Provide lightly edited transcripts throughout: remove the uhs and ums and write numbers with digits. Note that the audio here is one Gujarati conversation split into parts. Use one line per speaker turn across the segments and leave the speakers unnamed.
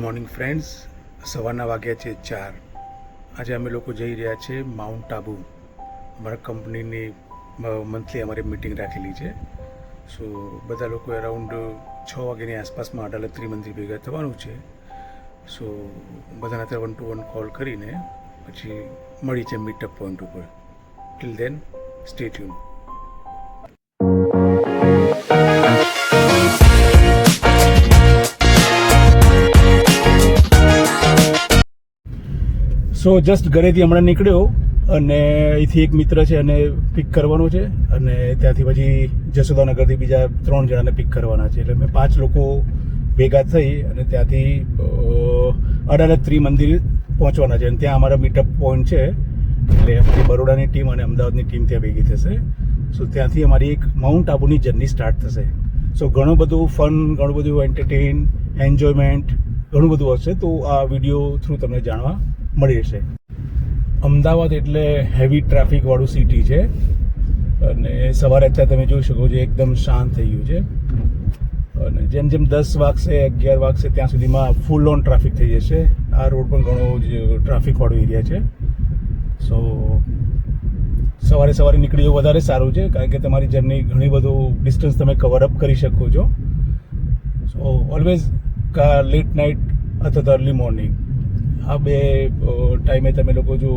મોર્નિંગ ફ્રેન્ડ્સ, સવારના વાગ્યા છે 4. આજે અમે લોકો જઈ રહ્યા છે માઉન્ટ આબુ. અમારા કંપનીની મંથલી અમારી મિટિંગ રાખેલી છે. સો બધા લોકો અરાઉન્ડ 6 વાગ્યાની આસપાસમાં અડાલજ ત્રિમંદિર ભેગા થવાનું છે. સો બધાને અત્યારે 1 to 1 કોલ કરીને પછી મળી છે મીટઅપ પોઈન્ટ ઉપર. Till then stay tuned. So just ઘરેથી હમણાં નીકળ્યો અને અહીંથી એક મિત્ર છે અને પિક કરવાનો છે, અને ત્યાંથી પછી જસોદાનગરથી બીજા 3 જણાને પિક કરવાના છે. એટલે અમે 5 લોકો ભેગા થઈ અને ત્યાંથી અડાલજ ત્રિમંદિર પહોંચવાના છે. અને ત્યાં અમારા મીટઅપ પોઈન્ટ છે, એટલે અમારી બરોડાની ટીમ અને અમદાવાદની ટીમ ત્યાં ભેગી થશે. સો ત્યાંથી અમારી એક માઉન્ટ આબુની જર્ની સ્ટાર્ટ થશે. સો ઘણું બધું ફન, ઘણું બધું એન્ટરટેન, એન્જોયમેન્ટ ઘણું બધું હશે. તો આ વિડીયો થ્રુ તમને જાણવા મળી રહેશે. અમદાવાદ એટલે હેવી ટ્રાફિકવાળું સિટી છે, અને સવારે અત્યારે તમે જોઈ શકો છો એકદમ શાંત થઈ ગયું છે. અને જેમ જેમ 10 વાગશે 11 વાગશે ત્યાં સુધીમાં ફૂલ ઓન ટ્રાફિક થઈ જશે. આ રોડ પણ ઘણો જ ટ્રાફિકવાળો એરિયા છે. સો સવારે નીકળી જવું વધારે સારું છે, કારણ કે તમારી જર્ની ઘણી બધું ડિસ્ટન્સ તમે કવર અપ કરી શકો છો. સો ઓલવેઝ લેટ નાઇટ અથવા તો અર્લી મોર્નિંગ, આ બે ટાઈમે તમે લોકો જો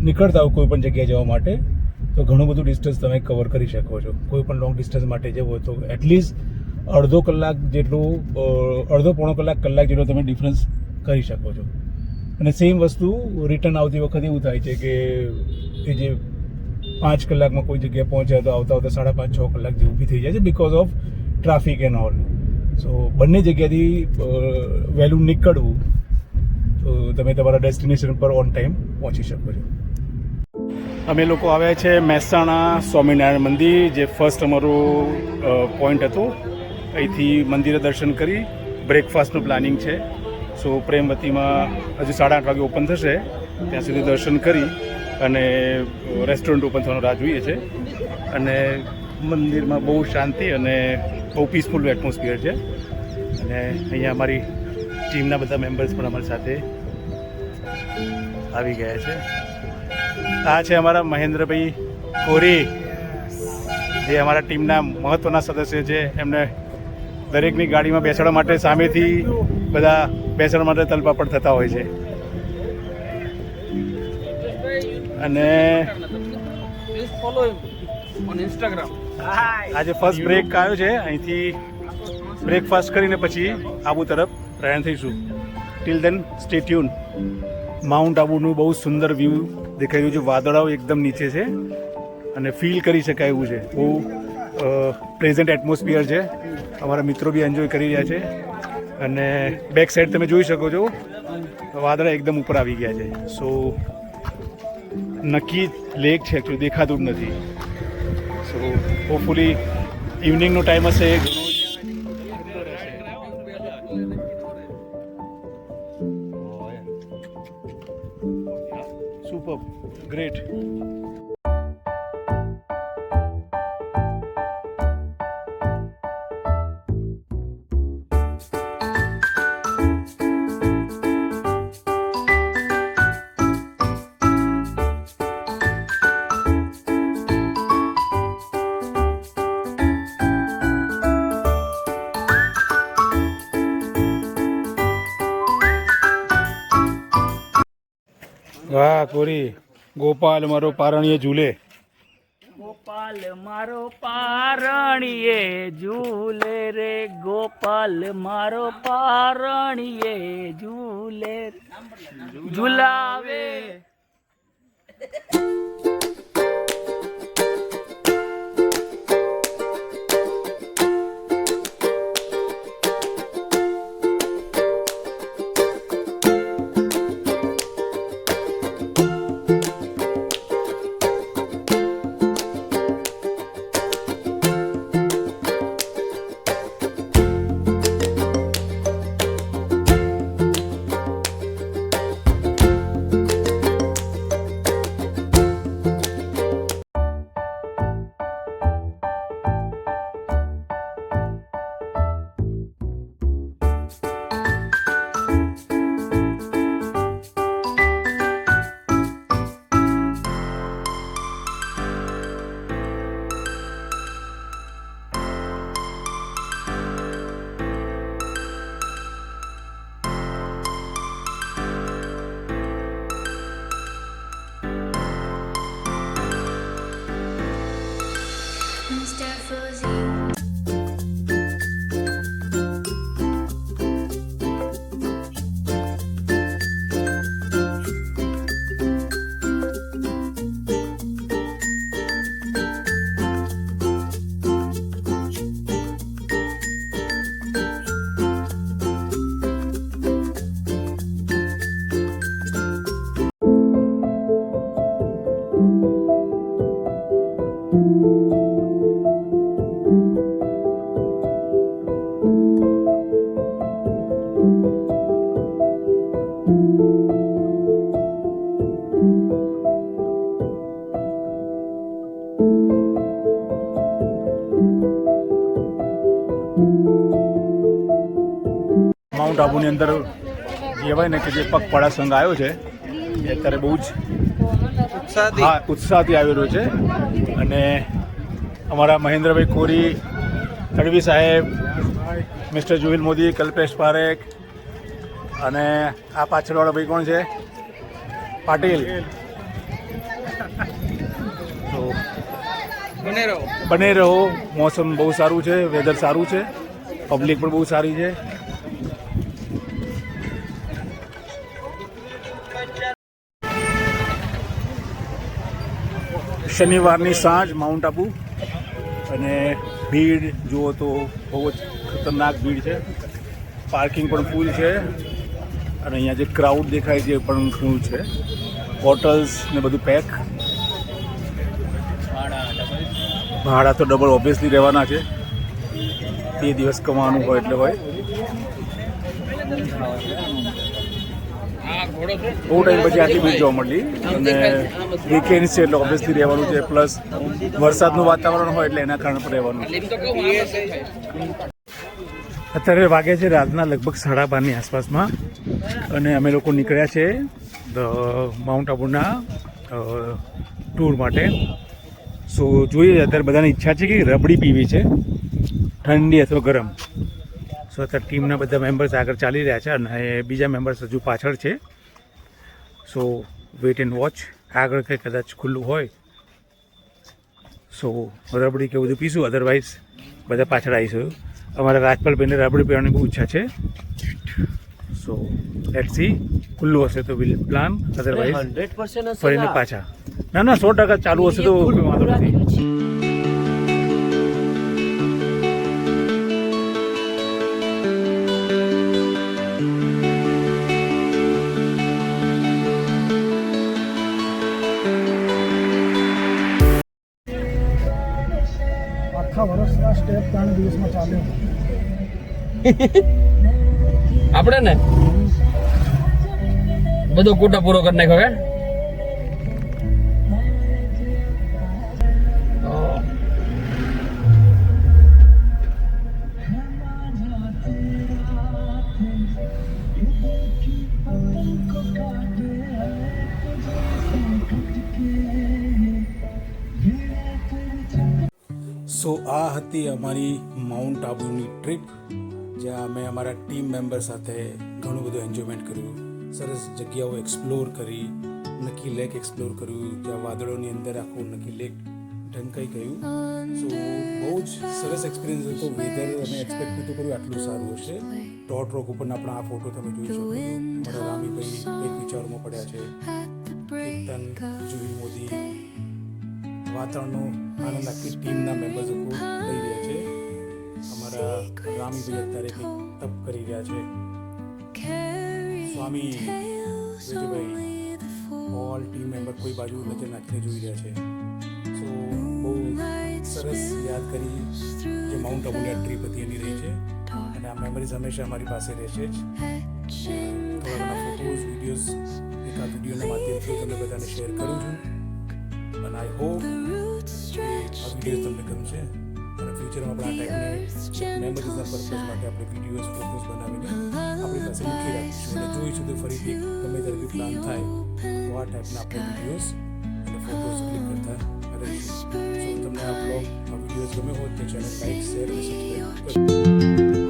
નીકળતા હો કોઈ પણ જગ્યાએ જવા માટે, તો ઘણું બધું ડિસ્ટન્સ તમે કવર કરી શકો છો. કોઈ પણ લોંગ ડિસ્ટન્સ માટે જવું હોય તો એટલીસ્ટ અડધો કલાક જેટલું, પોણો કલાક જેટલો તમે ડિફરન્સ કરી શકો છો. અને સેમ વસ્તુ રિટર્ન આવતી વખતે એવું થાય છે કે એ જે 5 કલાકમાં કોઈ જગ્યાએ પહોંચ્યા તો આવતા 5.5-6 કલાક જેવું બી થઈ જાય છે, because of traffic and all. So બંને જગ્યાથી વહેલું નીકળવું તો તમે તમારા ડેસ્ટિનેશન પર ઓન ટાઈમ પહોંચી શકો છો. અમે લોકો આવ્યા છે મહેસાણા સ્વામિનારાયણ મંદિર, જે ફર્સ્ટ અમારું પોઈન્ટ હતું. અહીંથી મંદિરે દર્શન કરી બ્રેકફાસ્ટનું પ્લાનિંગ છે. સો પ્રેમવતીમાં હજુ 8:30 વાગે ઓપન થશે, ત્યાં સુધી દર્શન કરી અને રેસ્ટોરન્ટ ઓપન થવાનો રાહ જોઈએ છે. અને મંદિરમાં બહુ શાંતિ અને બહુ પીસફુલ એટમોસ્ફિયર છે. અને અહીંયા અમારી ટીમના બધા મેમ્બર્સ પણ અમારી સાથે આવી ગયા છે. આ છે અમારા મહેન્દ્રભાઈ કોરી, જે અમારા ટીમના મહત્ત્વના સદસ્ય છે. એમને દરેકની ગાડીમાં બેસાડવા માટે સામેથી બધા બેસાડવા માટે તલપાપડ થતા હોય છે. અને આજે ફર્સ્ટ બ્રેક આવ્યો છે, અહીંથી બ્રેકફાસ્ટ કરીને પછી આબુ તરફ પ્રયાણ થઈશું. Till then stay tune. Mount આબુનું બહુ સુંદર વ્યૂ દેખાઈ રહ્યું છે. વાદળાઓ એકદમ નીચે છે અને ફીલ કરી શકાય એવું છે. બહુ પ્લેઝન્ટ એટમોસ્ફિયર છે. અમારા મિત્રો બી એન્જોય કરી રહ્યા છે. અને બેક સાઈડ તમે જોઈ શકો છો વાદળા એકદમ ઉપર આવી ગયા છે. સો નક્કી લેક છે, એકચ્યુઅલી દેખાતું જ નથી. સો હોપફુલી ઇવનિંગનો ટાઈમ હશે, સુપર ગ્રેટ. વાહ કોરી, ગોપાલ મારો પારણીએ ઝૂલે.
ગોપાલ મારો પારણીએ ઝૂલે રે, ગોપાલ મારો પારણીએ ઝૂલે, ઝુલાવે.
Mr. Fuzzy.
માઉન્ટ આબુની અંદર કહેવાય ને કે જે પગપાળા સંઘ આવ્યો છે એ અત્યારે બહુ જ ઉત્સાહથી આવી રહ્યો છે. અને અમારા મહેન્દ્રભાઈ કોરી, તડવી સાહેબ, મિસ્ટર જુહિલ મોદી, કલ્પેશ પારેખ અને આ પાછળવાળા ભાઈ કોણ છે? પાટીલ. તો બને રહો. મોસમ બહુ સારું છે, વેધર સારું છે, પબ્લિક પણ બહુ સારી છે. શનિવારની સાંજ માઉન્ટ આબુ અને ભીડ જુઓ તો બહુ જ ખતરનાક ભીડ છે. પાર્કિંગ પણ ફૂલ છે અને અહીંયા જે ક્રાઉડ દેખાય છે એ પણ ફૂલ છે. હોટલ્સ ને બધું પેક. ભાડા તો ડબલ ઓબ્વિયસલી રહેવાના છે. 2 દિવસ કમાવાનું હોય એટલે હોય. બહુ ટાઈમ પછી આટલી ભીડ જોવા મળી અને વીકેન્ડ છે એટલે ઓબ્વિયસલી રહેવાનું છે. પ્લસ વરસાદનું વાતાવરણ હોય એટલે એના કારણે પણ રહેવાનું. અત્યારે વાગે છે રાતના લગભગ 12:30 આસપાસમાં અને અમે લોકો નીકળ્યા છે માઉન્ટ આબુના ટૂર માટે. સો જોઈએ અત્યારે બધાની ઈચ્છા છે કે રબડી પીવી છે, ઠંડી અથવા ગરમ. સો અત્યારે ટીમના બધા મેમ્બર્સ આગળ ચાલી રહ્યા છે અને બીજા મેમ્બર્સ હજુ પાછળ છે. સો વેઇટ એન્ડ વોચ. આગળ કંઈ કદાચ ખુલ્લું હોય સો રબડી કે બધું પીશું, અધરવાઇઝ બધા પાછળ આવીશું. અમારા રાજપાલભાઈને રબડી પીવાની બહુ ઈચ્છા છે. So let's see. ખુલ્લું હશે તો વિલ પ્લાન, અધરવાઇઝ ફરીને પાછા. ના 100% ચાલુ હશે તો વાંધો નથી.
આખા વર્ષના સ્ટેપ 3 દિવસમાં ચાલે.
આપણે ને બધો કોટા પૂરો કરી નાખ્યો હે.
સો આ હતી અમારી માઉન્ટ આબુની ટ્રીપ, જ્યાં અમે અમારા ટીમ મેમ્બર સાથે ઘણું બધું એન્જોયમેન્ટ કર્યું. સરસ જગ્યાઓ એક્સપ્લોર કરી. નકી લેક એક્સપ્લોર કર્યું, જ્યાં વાદળોની અંદર આખું નકી લેક ઢંકાઈ ગયું. સો બહુ જ સરસ એક્સપિરિયન્સ હતો. વેધર અમે એક્સપેક્ટ નહોતું કર્યું આટલું સારું હશે. ટોટ રોક ઉપરના આપણા આ ફોટો તમે જોઈ શકો છો. અમારા રામીભાઈ એક વિચારોમાં પડ્યા છે. કીર્તન, જુહિલ મોદી, વાતાવરણનો આનંદ આખી ટીમના મેમ્બર્સ લઈ રહ્યા છે. અમારા રામીભાઈ અત્યારે કંઈક તપ કરી રહ્યા છે. સ્વામી વિજયભાઈ ઓલ ટીમ મેમ્બર કોઈ બાજુ નજર નાખીને જોઈ રહ્યા છે. સો બહુ સરસ યાદ કરી જે માઉન્ટ આબુની આ ટ્રીપ હતી એની રહી છે અને આ મેમરીઝ હંમેશા અમારી પાસે રહેશે જ. થોડા ઘણા ફોટોઝ, વિડીયોઝ એકાદ વિડીયોના માધ્યમથી તમને બધાને શેર કરું છું અને આઈ હોપ કે આ વિડીયો તમને ગમશે અને ફ્યુચરમાં આપણે આ ટાઈપની મેમરીઝના પર્પઝ માટે આપણે વિડીયોઝ, ફોટોઝ બનાવીને આપણી પાસે મૂકી રાખીશું અને જોઈશું તો ફરીથી ગમે ત્યારે બી પ્લાન થાય તો આ ટાઈપના આપણે વિડીયોઝ અને ફોટોઝ ક્લિક કરતા રહીશું. સો તમને આ બ્લોગ, આ વિડીયોઝ ગમે હોય તો ચેનલ લાઈક, શેર અને સબસ્ક્રાઈબ કરો.